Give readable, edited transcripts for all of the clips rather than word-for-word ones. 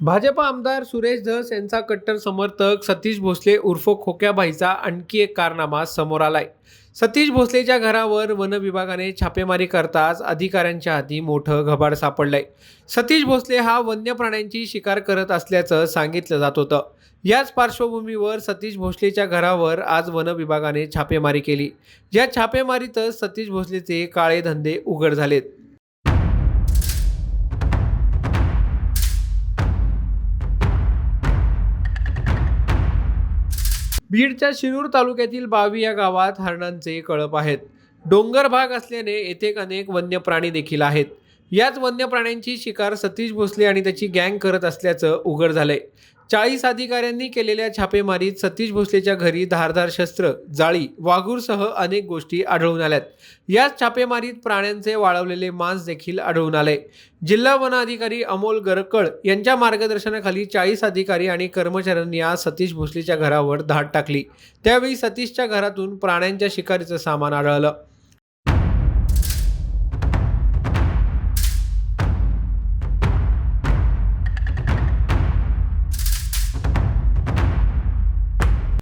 भाजप आमदार सुरेश धस यांचा कट्टर समर्थक सतीश भोसले उर्फ खोक्याबाईचा आणखी एक कारनामा समोर आलाय। सतीश भोसलेच्या घरावर वन विभागाने छापेमारी करताच अधिकाऱ्यांच्या हाती मोठं घबाड सापडलंय। सतीश भोसले हा वन्य प्राण्यांची शिकार करत असल्याचं सांगितलं जात होतं। याच पार्श्वभूमीवर सतीश भोसलेच्या घरावर आज वन विभागाने छापेमारी केली। या छापेमारीतच सतीश भोसलेचे काळे धंदे उघड झालेत। बीडच्या शिरूर तालुक्यातील बावी या गावात हरणांचे कळप आहेत। डोंगर भाग असल्याने येथे अनेक वन्य प्राणी देखील आहेत। याच वन्य प्राण्यांची शिकार सतीश भोसले आणि त्याची गँग करत असल्याचं उघड झालंय। 40 अधिकाऱ्यांनी केलेल्या छापेमारीत सतीश भोसलेच्या घरी धारदार शस्त्र, जाळी, वाघूरसह अनेक गोष्टी आढळून आल्यात। याच छापेमारीत प्राण्यांचे वाळवलेले मांस देखील आढळून आले। जिल्हा वन अधिकारी अमोल गरकळ यांच्या मार्गदर्शनाखाली 40 अधिकारी आणि कर्मचाऱ्यांनी आज सतीश भोसलेच्या घरावर धाड टाकली। त्यावेळी सतीशच्या घरातून प्राण्यांच्या शिकारीचं सामान आढळलं।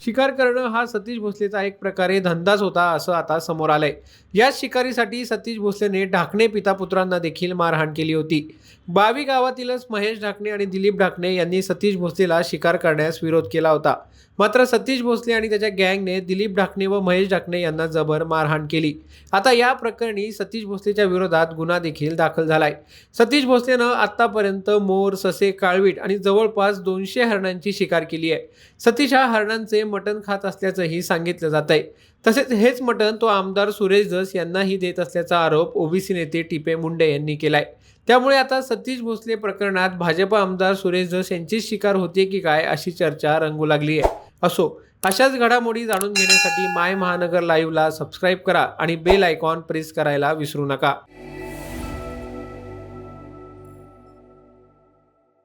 शिकार करणं हा सतीश भोसलेचा एक प्रकारे धंदाच होता असं आता समोर आलंय। याच शिकारीसाठी सतीश भोसलेने ढाकणे पिता पुत्रांना देखील मारहाण केली होती। बावी गावातीलच महेश ढाकणे आणि दिलीप ढाकणे यांनी सतीश भोसलेला शिकार करण्यास विरोध केला होता। मात्र सतीश भोसले आणि त्याच्या गँगने दिलीप ढाकणे व महेश ढाकणे यांना जबर मारहाण केली। आता या प्रकरणी सतीश भोसलेच्या विरोधात गुन्हा देखील दाखल झालाय। सतीश भोसलेनं आतापर्यंत मोर, ससे, काळवीट आणि जवळपास 200 हरणांची शिकार केली आहे। सतीश हा हरणांचे मटण खात असल्याचंही सांगितलं जात आहे। तसेच हेच मटण तो आमदार सुरेश धस यांनाही देत असल्याचा आरोप ओबीसी नेते टिपे मुंडे यांनी केलाय। त्यामुळे आता सतीश भोसले प्रकरणात भाजप आमदार सुरेश धस यांचीच शिकार होते की काय अशी चर्चा रंगू लागली आहे। असो, अशाच घडामोडी जाणून घेण्यासाठी माय महानगर लाईव्हला सबस्क्राईब करा आणि बेल आयकॉन प्रेस करायला विसरू नका।